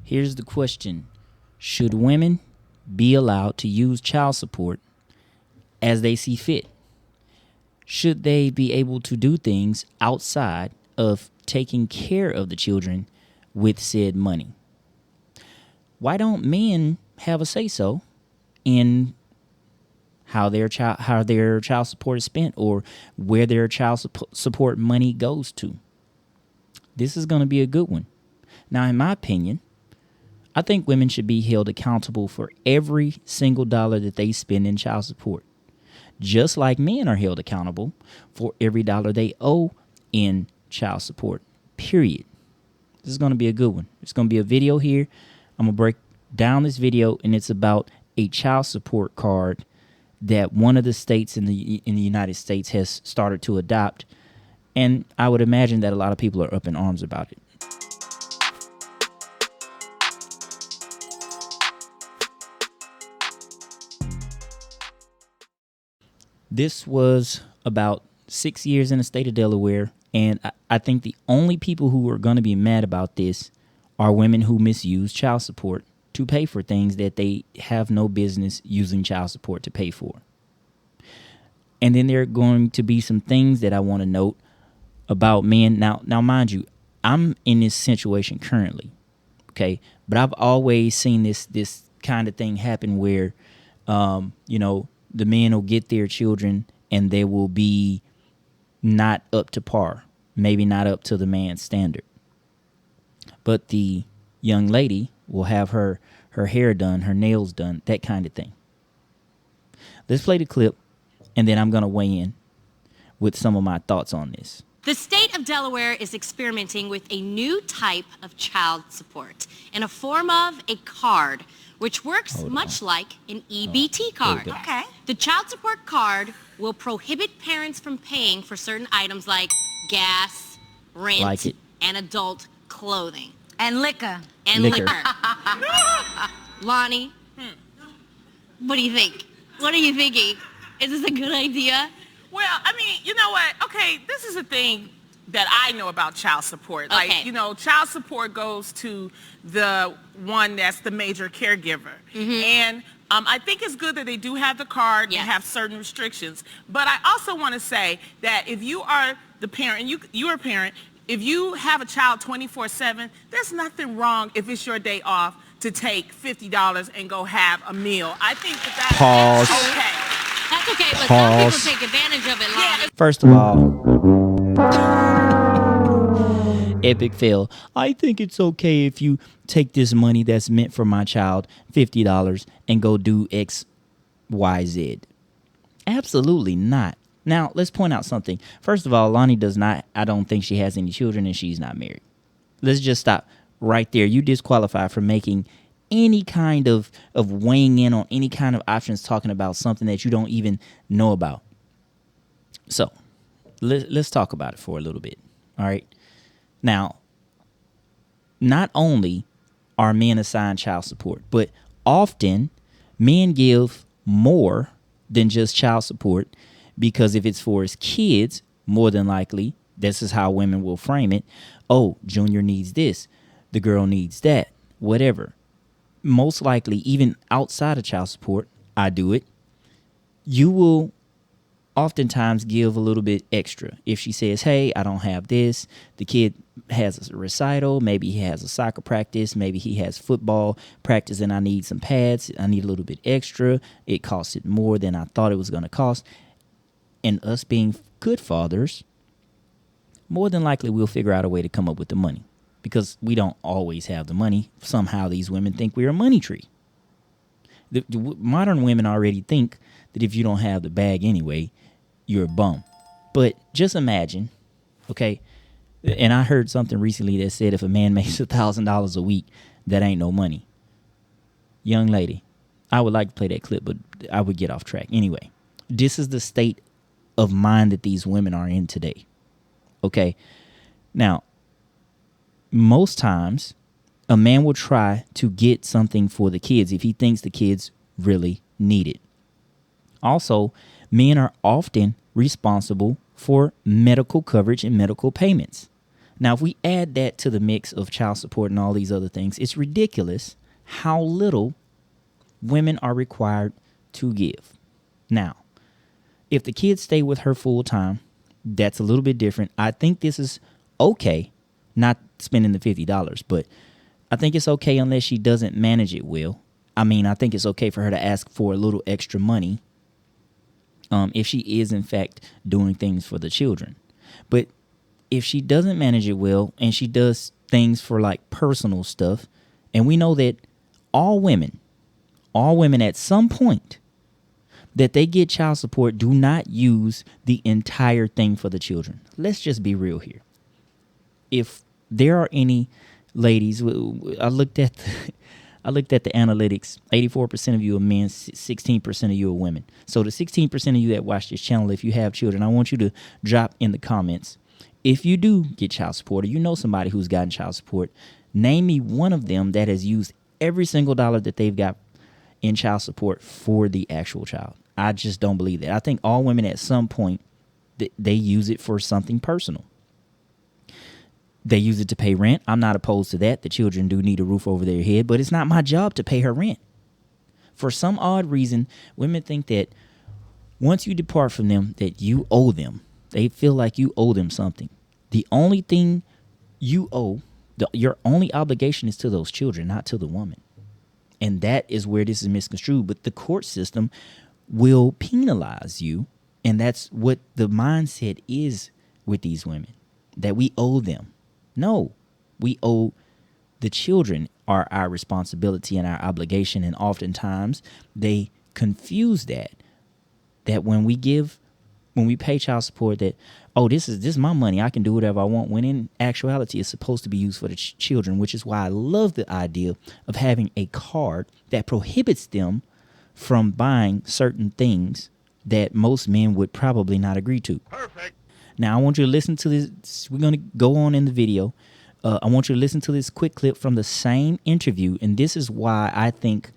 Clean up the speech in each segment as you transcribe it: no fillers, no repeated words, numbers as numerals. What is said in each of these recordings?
Here's the question. Should women be allowed to use child support as they see fit? Should they be able to do things outside of taking care of the children with said money? Why don't men have a say-so in how their child support is spent or where their child support money goes to? This is going to be a good one. Now, in my opinion, I think women should be held accountable for every single dollar that they spend in child support, just like men are held accountable for every dollar they owe in child support, period. This is going to be a good one. It's going to be a video here. I'm going to break down this video, and it's about a child support card that one of the states in the United States has started to adopt, and I would imagine that a lot of people are up in arms about it. This was about 6 years in the state of Delaware, and I think the only people who are going to be mad about this are women who misuse child support to pay for things that they have no business using child support to pay for. And then there are going to be some things that I want to note about men. Now, mind you, I'm in this situation currently, okay? But I've always seen this kind of thing happen where, the men will get their children and they will be not up to par, maybe not up to the man's standard. But the young lady will have her hair done, her nails done, that kind of thing. Let's play the clip, and then I'm going to weigh in with some of my thoughts on this. The state of Delaware is experimenting with a new type of child support in a form of a card, which works much like an EBT card. Okay. The child support card will prohibit parents from paying for certain items like gas, rent, and adult clothing. And liquor. And liquor. Lonnie, what do you think? What are you thinking? Is this a good idea? Well, I mean, you know what? Okay, this is a thing that I know about child support. Okay. Like, child support goes to the one that's the major caregiver. And I think it's good that they do have the card and have certain restrictions. But I also want to say that if you are the parent, you're a parent, if you have a child 24/7, there's nothing wrong if it's your day off to take $50 and go have a meal. I think that's okay. That's okay, but some people take advantage of it, Lonnie. First of all, epic fail. I think it's okay if you take this money that's meant for my child, $50, and go do X, Y, Z. Absolutely not. Now, let's point out something. First of all, Lonnie does not, I don't think she has any children, and she's not married. Let's just stop right there. You disqualify from making any kind of weighing in on any kind of options talking about something that you don't even know about. So, let's talk about it for a little bit, all right? Now, not only are men assigned child support, but often men give more than just child support, because if it's for his kids, more than likely, this is how women will frame it. Oh, Junior needs this. The girl needs that. Whatever. Most likely, even outside of child support, I do it. You will oftentimes give a little bit extra. If she says, hey, I don't have this, the kid has a recital, maybe he has a soccer practice, maybe he has football practice, and I need some pads, I need a little bit extra. It costed more than I thought it was going to cost. And us being good fathers, more than likely we'll figure out a way to come up with the money, because we don't always have the money. Somehow these women think we're a money tree. The modern women already think that if you don't have the bag anyway, you're a bum. But just imagine, okay, and I heard something recently that said if a man makes $1,000 a week, that ain't no money. Young lady, I would like to play that clip, but I would get off track. Anyway, this is the state of mind that these women are in today. Okay, now, most times, a man will try to get something for the kids if he thinks the kids really need it. Also, men are often responsible for medical coverage and medical payments. Now, if we add that to the mix of child support and all these other things, it's ridiculous how little women are required to give. Now, if the kids stay with her full time, that's a little bit different. I think this is okay, not spending the $50, but I think it's okay unless she doesn't manage it well. I mean, I think it's okay for her to ask for a little extra money if she is, in fact, doing things for the children. But if she doesn't manage it well and she does things for like personal stuff, and we know that all women at some point that they get child support do not use the entire thing for the children. Let's just be real here. If there are any ladies, I looked at the analytics. 84% of you are men, 16% of you are women. So the 16% of you that watch this channel, if you have children, I want you to drop in the comments. If you do get child support, or you know somebody who's gotten child support, name me one of them that has used every single dollar that they've got in child support for the actual child. I just don't believe that. I think all women at some point, they use it for something personal. They use it to pay rent. I'm not opposed to that. The children do need a roof over their head, but it's not my job to pay her rent. For some odd reason, women think that once you depart from them, that you owe them. They feel like you owe them something. The only thing you owe, your only obligation is to those children, not to the woman. And that is where this is misconstrued. But the court system will penalize you. And that's what the mindset is with these women, that we owe them. No, we owe the children are our responsibility and our obligation. And oftentimes they confuse that when we pay child support, that, oh, this is my money, I can do whatever I want, when in actuality it's supposed to be used for the children, which is why I love the idea of having a card that prohibits them from buying certain things that most men would probably not agree to. Perfect. Now, I want you to listen to this. We're going to go on in the video. I want you to listen to this quick clip from the same interview, and this is why I think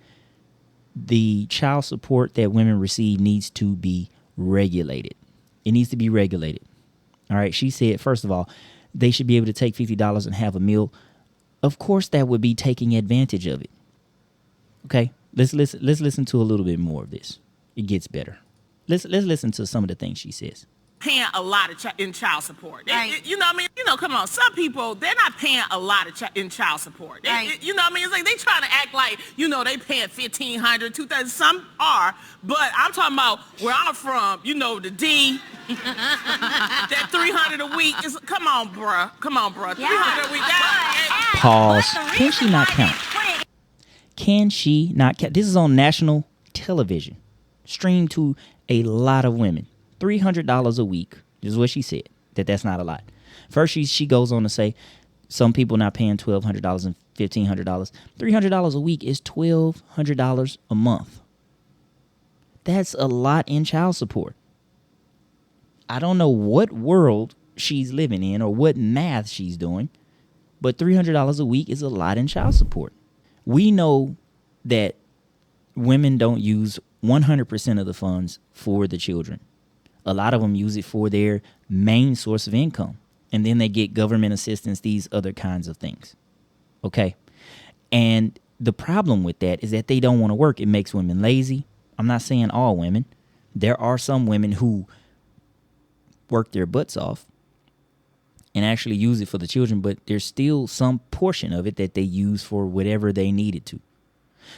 the child support that women receive needs to be regulated. It needs to be regulated. All right. She said, first of all, they should be able to take $50 and have a meal. Of course, that would be taking advantage of it. Okay. Let's listen to a little bit more of this. It gets better. Let's listen to some of the things she says. Paying a lot of in child support. Right. You know what I mean? You know, come on. Some people, they're not paying a lot of in child support. Right. You know what I mean? It's like they trying to act like, you know, they paying $1,500, $2,000. Some are, but I'm talking about where I'm from, you know, the D, that $300 a week. Come on, bruh. Yeah. $300 a week. Pause. Can she not count? Can she not count? This is on national television, streamed to a lot of women. $300 a week is what she said. That's not a lot. First, she goes on to say some people not paying $1,200 and $1,500. $300 a week is $1,200 a month. That's a lot in child support. I don't know what world she's living in or what math she's doing, but $300 a week is a lot in child support. We know that women don't use 100% of the funds for the children. A lot of them use it for their main source of income. And then they get government assistance, these other kinds of things. Okay. And the problem with that is that they don't want to work. It makes women lazy. I'm not saying all women. There are some women who work their butts off and actually use it for the children, but there's still some portion of it that they use for whatever they needed to.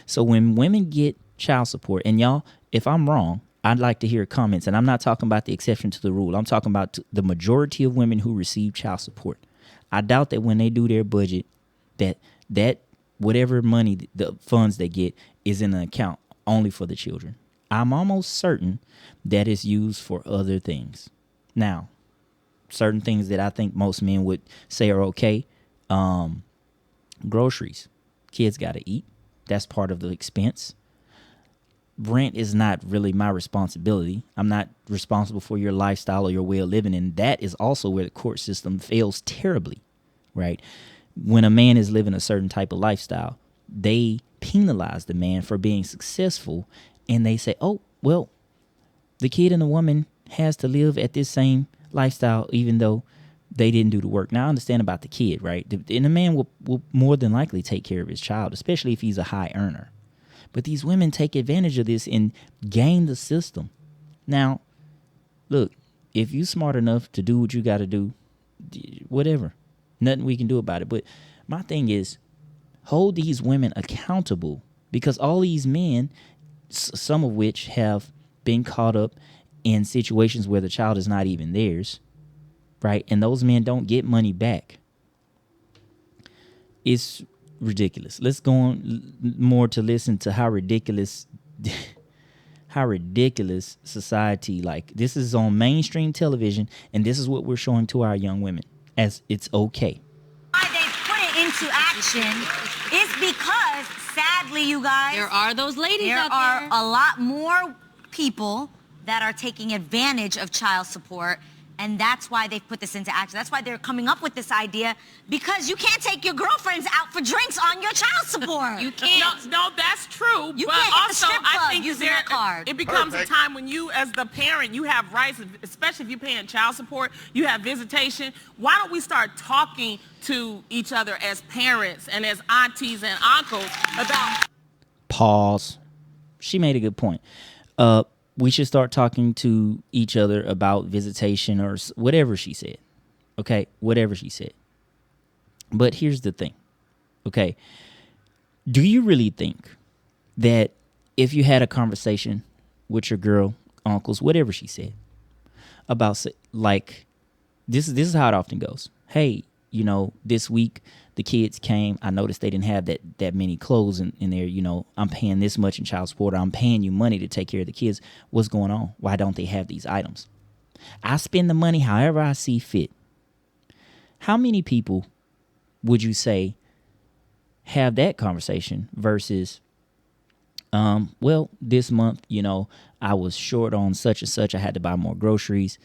So when women get child support, and y'all, if I'm wrong, I'd like to hear comments, and I'm not talking about the exception to the rule. I'm talking about the majority of women who receive child support. I doubt that when they do their budget, that whatever money, the funds they get, is in an account only for the children. I'm almost certain that it's used for other things. Now, certain things that I think most men would say are okay, groceries. Kids got to eat. That's part of the expense. Rent is not really my responsibility. I'm not responsible for your lifestyle or your way of living. And that is also where the court system fails terribly, right? When a man is living a certain type of lifestyle, they penalize the man for being successful. And they say, oh, well, the kid and the woman has to live at this same lifestyle, even though they didn't do the work. Now I understand about the kid, right? And the man will more than likely take care of his child, especially if he's a high earner. But these women take advantage of this and game the system. Now, look, if you smart enough to do what you got to do, whatever, nothing we can do about it. But my thing is, hold these women accountable, because all these men, some of which have been caught up in situations where the child is not even theirs, right? And those men don't get money back. It's ridiculous. Let's go on more to listen to how ridiculous society, like, this is on mainstream television, and this is what we're showing to our young women as it's okay. Why they put it into action is because, sadly, you guys, There are those ladies there out are there. a lot more people that are taking advantage of child support, and that's why they've put this into action. That's why they're coming up with this idea, because you can't take your girlfriends out for drinks on your child support. You can't. No, that's true. You but can't hit the also, strip I club think using that card. it becomes a time when you, as the parent, you have rights, especially if you're paying child support, you have visitation. Why don't we start talking to each other as parents and as aunties and uncles about... Pause. She made a good point. We should start talking to each other about visitation or whatever she said. Okay, whatever she said. But here's the thing. Okay, do you really think that if you had a conversation with your girl, uncles, whatever she said, about, like, this is how it often goes. Hey, you know, this week the kids came. I noticed they didn't have that many clothes in there. You know, I'm paying this much in child support. Or I'm paying you money to take care of the kids. What's going on? Why don't they have these items? I spend the money however I see fit. How many people would you say have that conversation versus, well, this month, you know, I was short on such and such. I had to buy more groceries.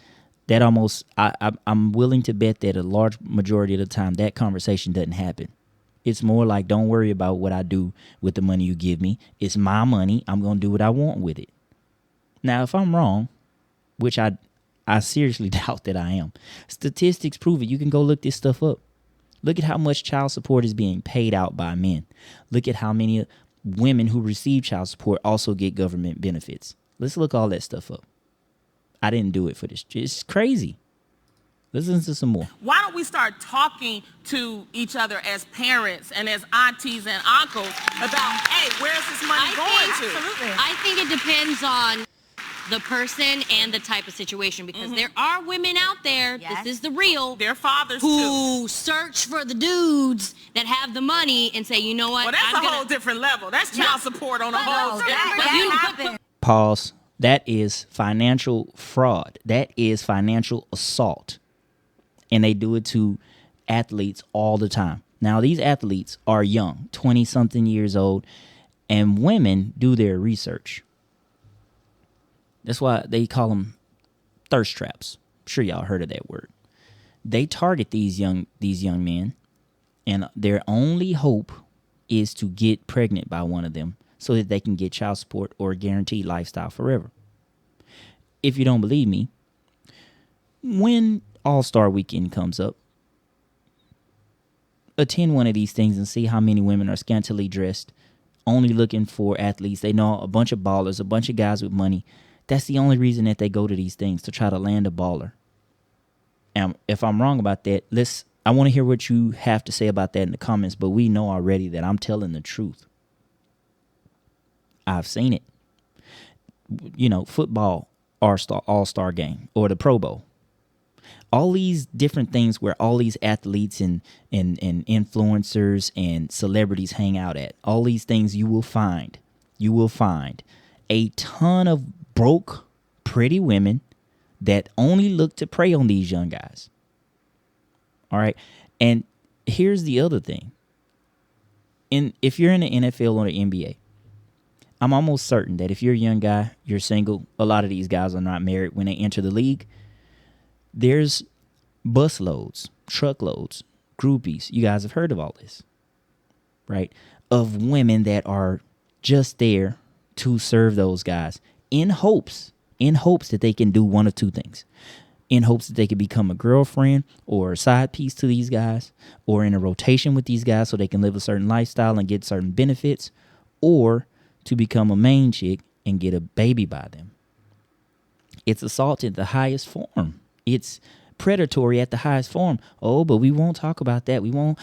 That almost, I'm willing to bet that a large majority of the time that conversation doesn't happen. It's more like, don't worry about what I do with the money you give me. It's my money. I'm going to do what I want with it. Now, if I'm wrong, which I seriously doubt that I am, statistics prove it. You can go look this stuff up. Look at how much child support is being paid out by men. Look at how many women who receive child support also get government benefits. Let's look all that stuff up. I didn't do it for this. It's crazy. Listen to some more. Why don't we start talking to each other as parents and as aunties and uncles about, hey, where's this money going to? Absolutely. I think it depends on the person and the type of situation, because there are women out there, Yes. this is the real, Their fathers, too. who search for the dudes that have the money and say, you know what, Well, that's I'm a whole different level. That's child support on a whole different level. that happened. Pause. That is financial fraud. That is financial assault. And they do it to athletes all the time. Now, these athletes are young, 20-something years old, and women do their research. That's why they call them thirst traps. I'm sure y'all heard of that word. They target these young men, and their only hope is to get pregnant by one of them so that they can get child support or a guaranteed lifestyle forever. If you don't believe me, when All-Star Weekend comes up, attend one of these things and see how many women are scantily dressed, only looking for athletes. They know a bunch of ballers, a bunch of guys with money. That's the only reason that they go to these things, to try to land a baller. And if I'm wrong about that, I want to hear what you have to say about that in the comments, but we know already that I'm telling the truth. I've seen it. You know, football, all-star game, or the Pro Bowl. All these different things where all these athletes and influencers and celebrities hang out at. All these things you will find a ton of broke, pretty women that only look to prey on these young guys. All right. And here's the other thing. If you're in the NFL or the NBA, I'm almost certain that if you're a young guy, you're single, a lot of these guys are not married when they enter the league. There's busloads, truckloads, groupies. You guys have heard of all this, right? Of women that are just there to serve those guys in hopes that they can do one of two things. in hopes that they could become a girlfriend or a side piece to these guys, or in a rotation with these guys so they can live a certain lifestyle and get certain benefits, or to become a main chick and get a baby by them. It's assault at the highest form. It's predatory at the highest form. Oh, but we won't talk about that. We won't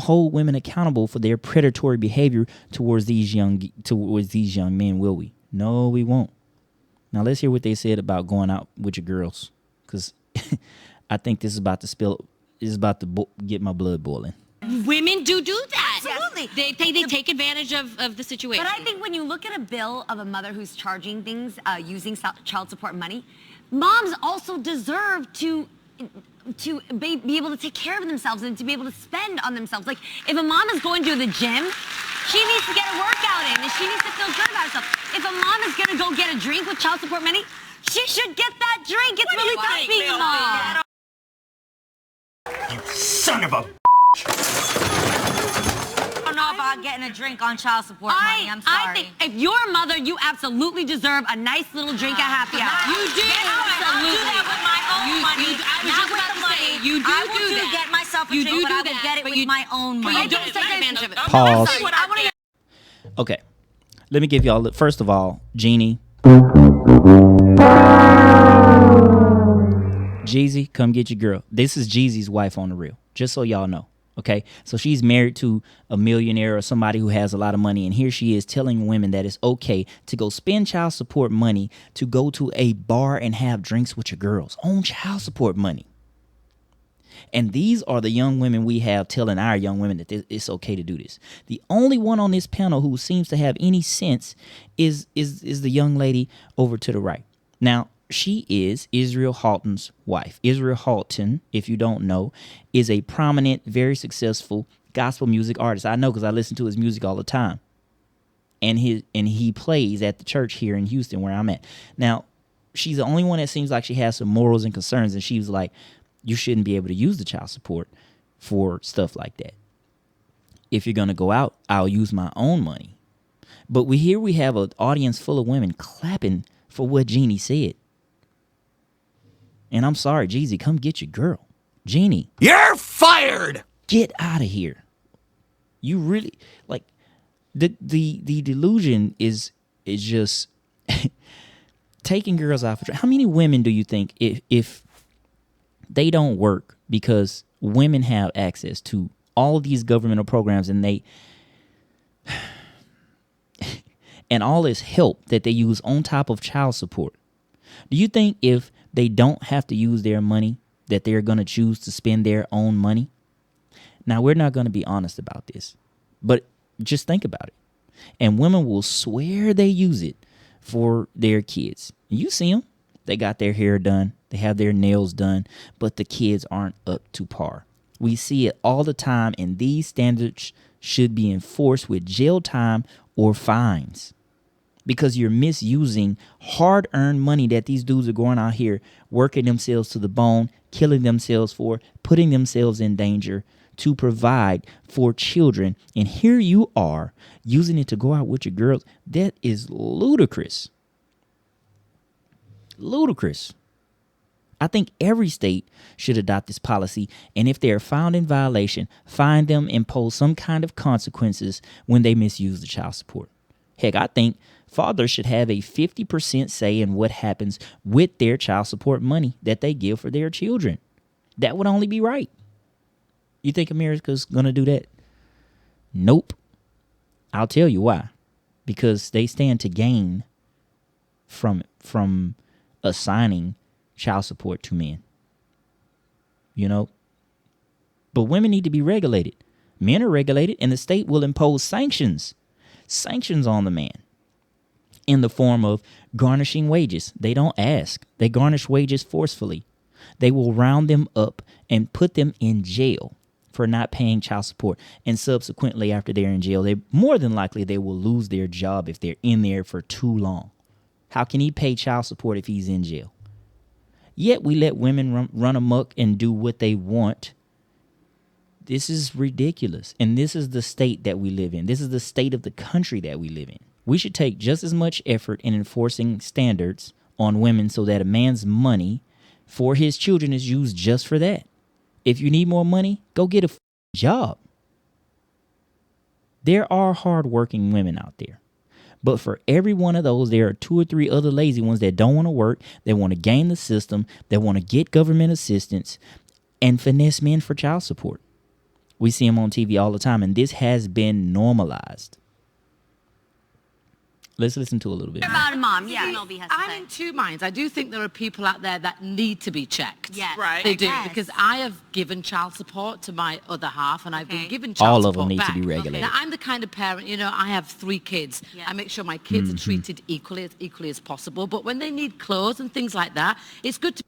hold women accountable for their predatory behavior towards these young men, will we? No, we won't. Now let's hear what they said about going out with your girls, because I think this is about to get my blood boiling. Women do that. Absolutely. They take advantage of the situation. But I think when you look at a bill of a mother who's charging things using child support money, moms also deserve to be able to take care of themselves and to be able to spend on themselves. Like, if a mom is going to the gym, she needs to get a workout in and she needs to feel good about herself. If a mom is going to go get a drink with child support money, she should get that drink. It's really tough being a mom. You son of a... I don't know about getting a drink on child support money. I'm sorry. I think if you're a mother, you absolutely deserve a nice little drink at happy hour. You do. I'll do that with my own money. Not with the money. You do I will that. Get myself a drink, but I will get it with my own money. But you don't take advantage of it. Pause. Okay. Let me give y'all, first of all, Jeannie. Jeezy, come get your girl. This is Jeezy's wife on the real, just so y'all know. Okay, so she's married to a millionaire or somebody who has a lot of money, and here she is telling women that it's okay to go spend child support money to go to a bar and have drinks with your girls on child support money. And these are the young women we have telling our young women that it's okay to do this. The only one on this panel who seems to have any sense is the young lady over to the right. Now, she is Israel Houghton's wife. Israel Houghton, if you don't know, is a prominent, very successful gospel music artist. I know because I listen to his music all the time. And he plays at the church here in Houston where I'm at. Now, she's the only one that seems like she has some morals and concerns, and she was like, you shouldn't be able to use the child support for stuff like that. If you're going to go out, I'll use my own money. But we have an audience full of women clapping for what Jeannie said. And I'm sorry, Jeezy, come get your girl. Jeannie. You're fired! Get out of here. You really, like, the delusion is just taking girls out for... How many women do you think, if they don't work because women have access to all these governmental programs and they... and all this help that they use on top of child support, do you think if they don't have to use their money that they're going to choose to spend their own money? Now, we're not going to be honest about this, but just think about it. And women will swear they use it for their kids. You see them. They got their hair done. They have their nails done, but the kids aren't up to par. We see it all the time, and these standards should be enforced with jail time or fines, because you're misusing hard-earned money that these dudes are going out here working themselves to the bone, killing themselves for, putting themselves in danger to provide for children. And here you are using it to go out with your girls. That is ludicrous. Ludicrous. I think every state should adopt this policy, and if they are found in violation, fine them, impose some kind of consequences when they misuse the child support. Heck, I think fathers should have a 50% say in what happens with their child support money that they give for their children. That would only be right. You think America's going to do that? Nope. I'll tell you why. Because they stand to gain from assigning child support to men. You know? But women need to be regulated. Men are regulated, and the state will impose sanctions on the man in the form of garnishing wages. They don't ask. They garnish wages forcefully. They will round them up and put them in jail for not paying child support. And subsequently, after they're in jail, more than likely they will lose their job if they're in there for too long. How can he pay child support if he's in jail? Yet we let women run amok and do what they want. This is ridiculous. And this is the state that we live in. This is the state of the country that we live in. We should take just as much effort in enforcing standards on women so that a man's money for his children is used just for that. If you need more money, go get a job. There are hardworking women out there. But for every one of those, there are 2 or 3 other lazy ones that don't want to work. They want to game the system. They want to get government assistance and finesse men for child support. We see them on TV all the time, and this has been normalized. Let's listen to a little bit. About a mom, yeah. I'm in two minds. I do think there are people out there that need to be checked. Yes. Right. They do, Yes. because I have given child support to my other half, and I've been given child All support of them need to back. be regulated. Now, I'm the kind of parent, I have 3 kids. Yeah. I make sure my kids are treated equally as possible, but when they need clothes and things like that, it's good to...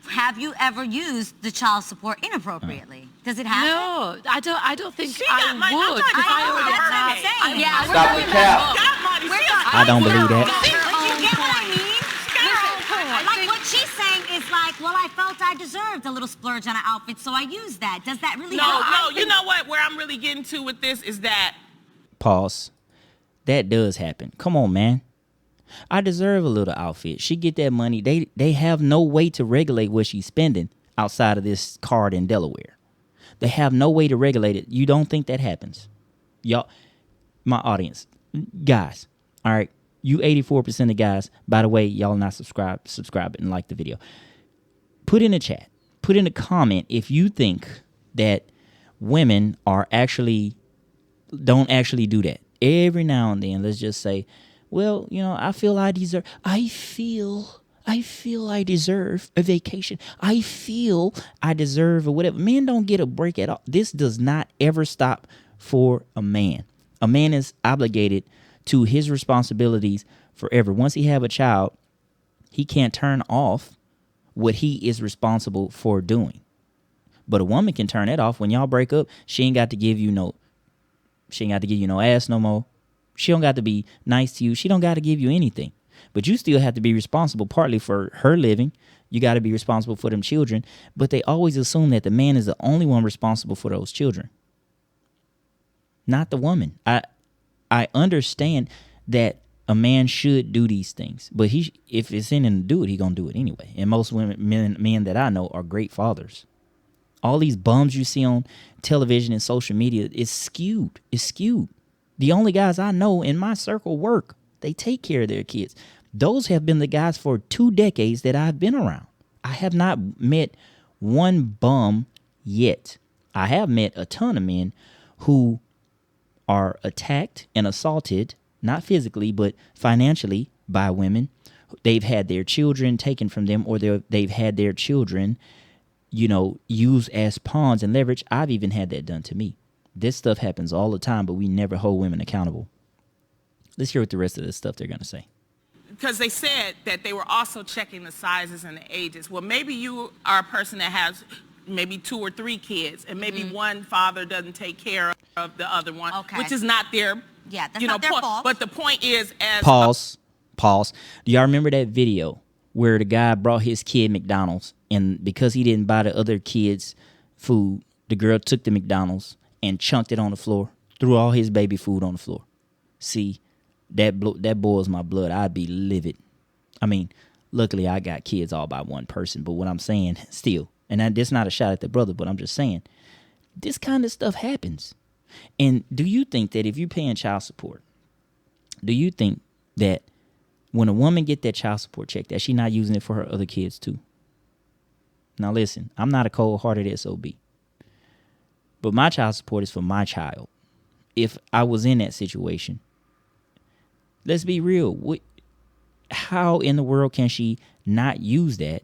Have you ever used the child support inappropriately? Does it happen? No, I don't think She I got money. I'm would. trying to If figure I out already her had- name. Yeah, Stop the cap. Got money. We're She talking- I don't believe that. You get what I mean? Like what she's saying is like, well, I felt I deserved a little splurge on an outfit, so I used that. Does that really help? No, you know what? Where I'm really getting to with this is that Pause. That does happen. Come on, man. I deserve a little outfit. She get that money. They have no way to regulate what she's spending outside of this card in Delaware. They have no way to regulate it. You don't think that happens? Y'all, my audience, guys, all right, you 84% of guys, by the way, y'all not subscribe and like the video. Put in a chat, put in a comment if you think that women don't actually do that. Every now and then, let's just say, well, I feel I deserve a vacation. I feel I deserve or whatever. Men don't get a break at all. This does not ever stop for a man. A man is obligated to his responsibilities forever. Once he have a child, he can't turn off what he is responsible for doing. But a woman can turn it off. When y'all break up, she ain't got to give you no ass no more. She don't got to be nice to you. She don't got to give you anything. But you still have to be responsible partly for her living. You got to be responsible for them children. But they always assume that the man is the only one responsible for those children, not the woman. I understand that a man should do these things, but if it's in him to do it, he gonna do it anyway. And most men that I know are great fathers. All these bums you see on television and social media is skewed. It's skewed. The only guys I know in my circle work. They take care of their kids. Those have been the guys for 2 decades that I've been around. I have not met one bum yet. I have met a ton of men who are attacked and assaulted, not physically, but financially by women. They've had their children taken from them, or they've had their children, used as pawns and leverage. I've even had that done to me. This stuff happens all the time, but we never hold women accountable. Let's hear what the rest of this stuff they're going to say. because they said that they were also checking the sizes and the ages. Well, maybe you are a person that has maybe 2 or 3 kids, and maybe one father doesn't take care of the other one, which is not their, that's not their fault. But the point is, as Pause. Do y'all remember that video where the guy brought his kid McDonald's, and because he didn't buy the other kids food, the girl took the McDonald's and chunked it on the floor, threw all his baby food on the floor? See, that boils my blood. I'd be livid. I mean, luckily I got kids all by one person, but what I'm saying still, and that's not a shot at the brother, but I'm just saying, this kind of stuff happens. And do you think that if you're paying child support, do you think that when a woman get that child support check, that she not using it for her other kids too? Now listen, I'm not a cold-hearted SOB, but my child support is for my child. If I was in that situation, let's be real. How in the world can she not use that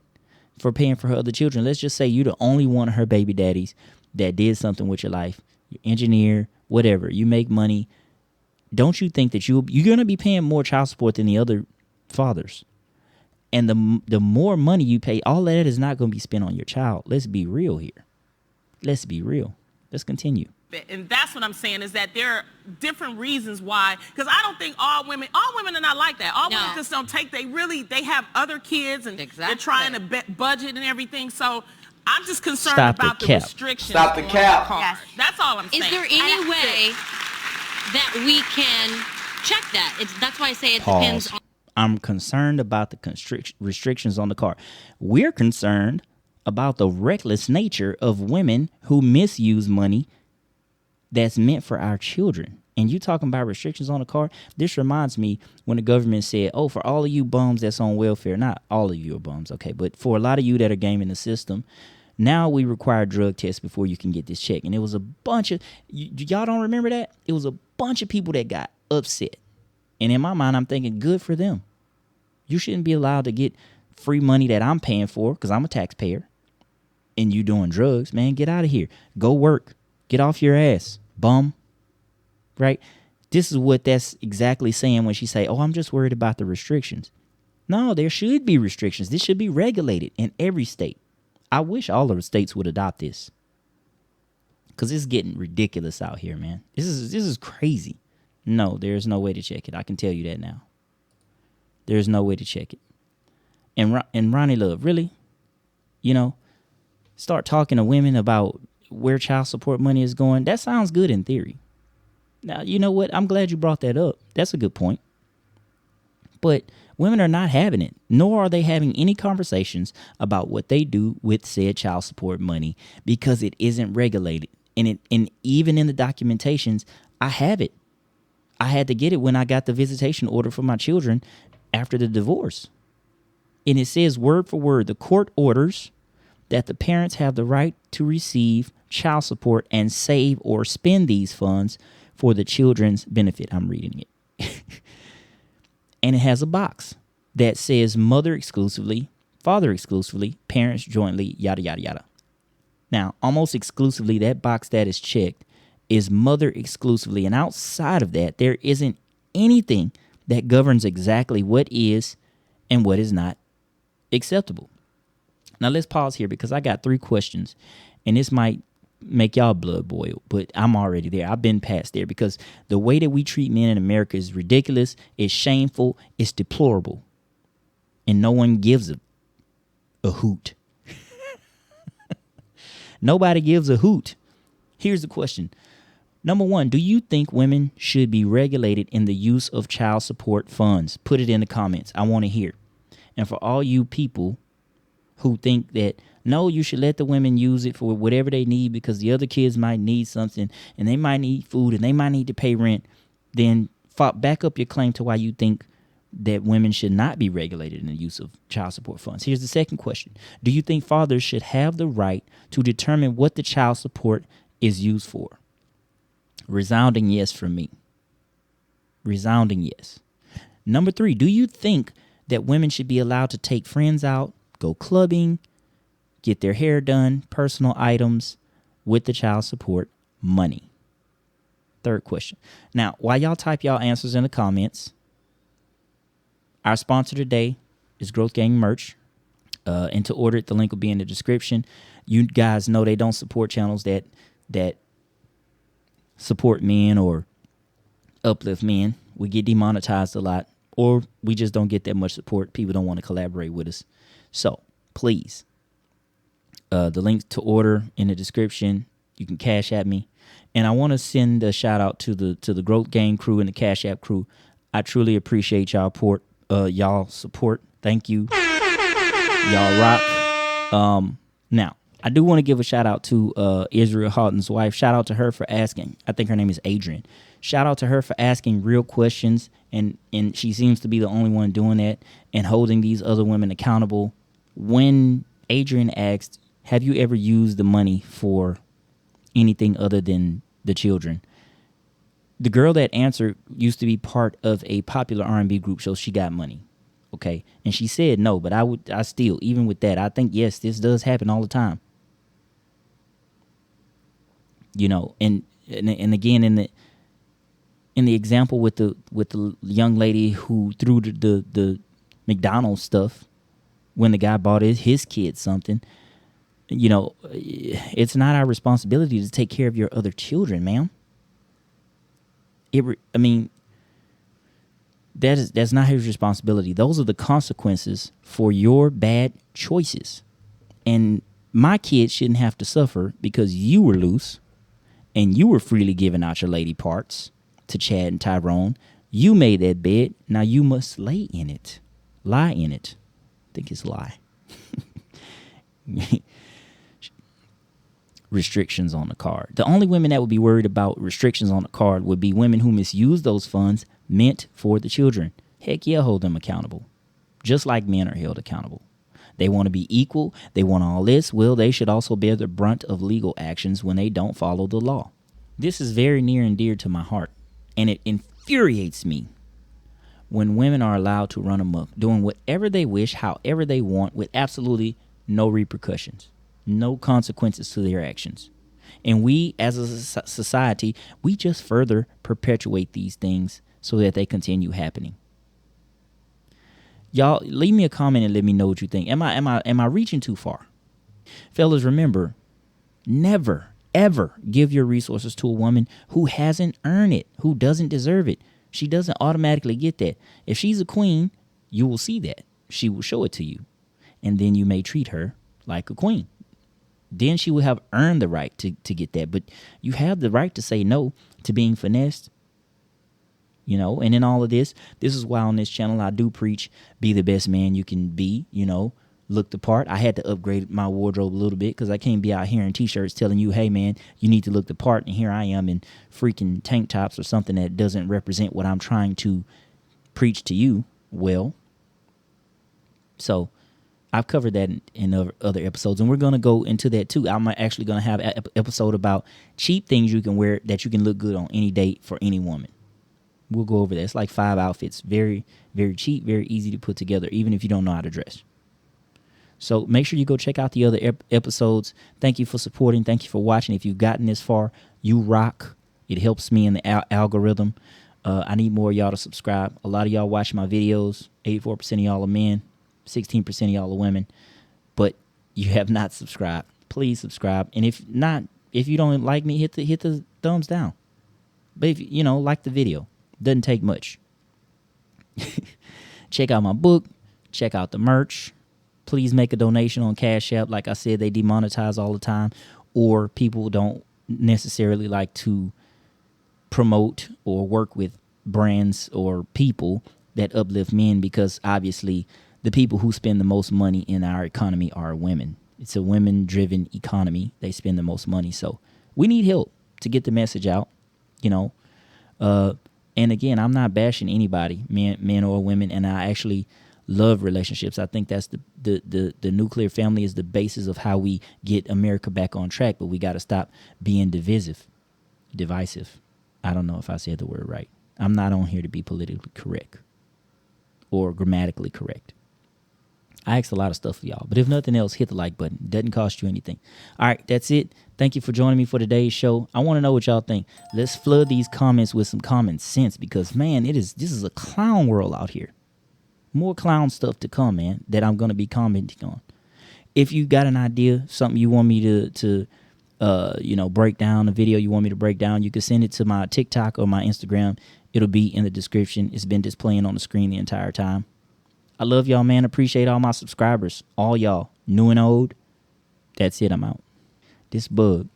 for paying for her other children? Let's just say you're the only one of her baby daddies that did something with your life. You're an engineer, whatever. You make money. Don't you think that you're going to be paying more child support than the other fathers? And the more money you pay, all that is not going to be spent on your child. Let's be real here. Let's be real. Let's continue. And that's what I'm saying, is that there are different reasons why, because I don't think all women are not like that. All women just don't take, they have other kids, and they're trying to budget and everything. So I'm just concerned about the restrictions. Stop the cap. Yes. That's all I'm saying. Is there any way that we can check that? That's why I say it Pause. depends on. I'm concerned about the restrictions on the car. We're concerned about the reckless nature of women who misuse money that's meant for our children. And you talking about restrictions on the car? This reminds me when the government said, oh, for all of you bums that's on welfare, not all of you are bums, okay, but for a lot of you that are gaming the system, now we require drug tests before you can get this check. And it was a bunch of, y'all don't remember that? It was a bunch of people that got upset. And in my mind, I'm thinking, good for them. You shouldn't be allowed to get free money that I'm paying for because I'm a taxpayer. And you doing drugs, man, get out of here. Go work. Get off your ass, bum. Right? This is what that's exactly saying when she say, oh, I'm just worried about the restrictions. No, there should be restrictions. This should be regulated in every state. I wish all of the states would adopt this. Because it's getting ridiculous out here, man. This is crazy. No, there's no way to check it. I can tell you that now. There's no way to check it. And Ronnie Love, really? You know, start talking to women about where child support money is going. That sounds good in theory. Now, you know what? I'm glad you brought that up. That's a good point. But women are not having it, nor are they having any conversations about what they do with said child support money because it isn't regulated. And even in the documentations, I have it. I had to get it when I got the visitation order for my children after the divorce. And it says word for word, the court orders that the parents have the right to receive child support and save or spend these funds for the children's benefit. I'm reading it. And it has a box that says mother exclusively, father exclusively, parents jointly, yada, yada, yada. Now, almost exclusively, that box that is checked is mother exclusively. And outside of that, there isn't anything that governs exactly what is and what is not acceptable. Now, let's pause here because I got 3 questions. And this might make y'all blood boil, but I'm already there. I've been past there because the way that we treat men in America is ridiculous, it's shameful, it's deplorable. And no one gives a hoot. Nobody gives a hoot. Here's the question. Number 1, do you think women should be regulated in the use of child support funds? Put it in the comments. I want to hear. And for all you people who think that, no, you should let the women use it for whatever they need because the other kids might need something and they might need food and they might need to pay rent, then back up your claim to why you think that women should not be regulated in the use of child support funds. Here's the second question. Do you think fathers should have the right to determine what the child support is used for? Resounding yes from me. Resounding yes. Number 3, do you think that women should be allowed to take friends out, go clubbing, get their hair done, personal items with the child support money? Third question. Now, while y'all type y'all answers in the comments, our sponsor today is Growth Gang merch. And to order it, the link will be in the description. You guys know they don't support channels that support men or uplift men. We get demonetized a lot, or we just don't get that much support. People don't want to collaborate with us. So please, the link to order in the description. You can Cash App me. And I want to send a shout out to the Growth Gang crew and the Cash App crew. I truly appreciate y'all support. Thank you. Y'all rock. Now, I do want to give a shout out to Israel Houghton's wife. Shout out to her for asking. I think her name is Adrian. Shout out to her for asking real questions, and she seems to be the only one doing that and holding these other women accountable. When Adrian asked, have you ever used the money for anything other than the children? The girl that answered used to be part of a popular R&B group, so she got money. Okay. And she said no, but I still, even with that, I think, yes, this does happen all the time. You know, and again, in the example with the young lady who threw the McDonald's stuff when the guy bought his kid something, you know, it's not our responsibility to take care of your other children, ma'am. That's not his responsibility. Those are the consequences for your bad choices. And my kids shouldn't have to suffer because you were loose and you were freely giving out your lady parts to Chad and Tyrone You made that bed. Now you must lay in it. Lie in it. I think it's lie. Restrictions on the card. The only women that would be worried about restrictions on the card would be women who misuse those funds meant for the children. Heck yeah, hold them accountable. Just like men are held accountable. They want to be equal. They want all this. Well, they should also bear the brunt of legal actions when they don't follow the law. This is very near and dear to my heart, and it infuriates me when women are allowed to run amok, doing whatever they wish, however they want, with absolutely no repercussions, no consequences to their actions. And we, as a society, we just further perpetuate these things so that they continue happening. Y'all, leave me a comment and let me know what you think. Am I reaching too far? Fellas, remember, never, ever give your resources to a woman who hasn't earned it, who doesn't deserve it. She doesn't automatically get that. If she's a queen, you will see that. She will show it to you. And then you may treat her like a queen. Then she will have earned the right to get that. But you have the right to say no to being finessed. You know, and in all of this is why on this channel I do preach, be the best man you can be, you know, look the part. I had to upgrade my wardrobe a little bit because I can't be out here in t-shirts telling you, hey man, you need to look the part. And here I am in freaking tank tops or something that doesn't represent what I'm trying to preach to you. Well, so I've covered that in other episodes, and we're going to go into that too. I'm actually going to have an episode about cheap things you can wear that you can look good on any date for any woman. We'll go over that. It's like 5 outfits. Very, very cheap, very easy to put together, even if you don't know how to dress. So make sure you go check out the other episodes. Thank you for supporting. Thank you for watching. If you've gotten this far, you rock. It helps me in the algorithm. I need more of y'all to subscribe. A lot of y'all watch my videos. 84% of y'all are men. 16% of y'all are women. But you have not subscribed. Please subscribe. And if you don't like me, hit the thumbs down. But if you know, like the video. Doesn't take much. Check out my book. Check out the merch. Please make a donation on Cash App. Like I said, they demonetize all the time. Or people don't necessarily like to promote or work with brands or people that uplift men, because obviously the people who spend the most money in our economy are women. It's a women-driven economy. They spend the most money. So we need help to get the message out, you know. And again, I'm not bashing anybody, men or women, and I actually love relationships. I think that's the nuclear family is the basis of how we get America back on track, but we got to stop being divisive. I don't know if I said the word right. I'm not on here to be politically correct or grammatically correct. I ask a lot of stuff for y'all, but if nothing else, hit the like button. It doesn't cost you anything. All right, that's it. Thank you for joining me for today's show. I want to know what y'all think. Let's flood these comments with some common sense, because man, this is a clown world out here. More clown stuff to come, man, that I'm going to be commenting on. If you got an idea, something you want me to break down, a video you want me to break down, you can send it to my TikTok or my Instagram. It'll be in the description. It's been displaying on the screen the entire time. I love y'all, man. Appreciate all my subscribers. All y'all, new and old. That's it. I'm out. This bug,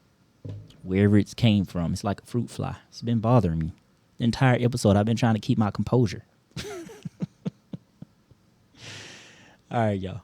wherever it came from, it's like a fruit fly. It's been bothering me. The entire episode, I've been trying to keep my composure. All right, y'all.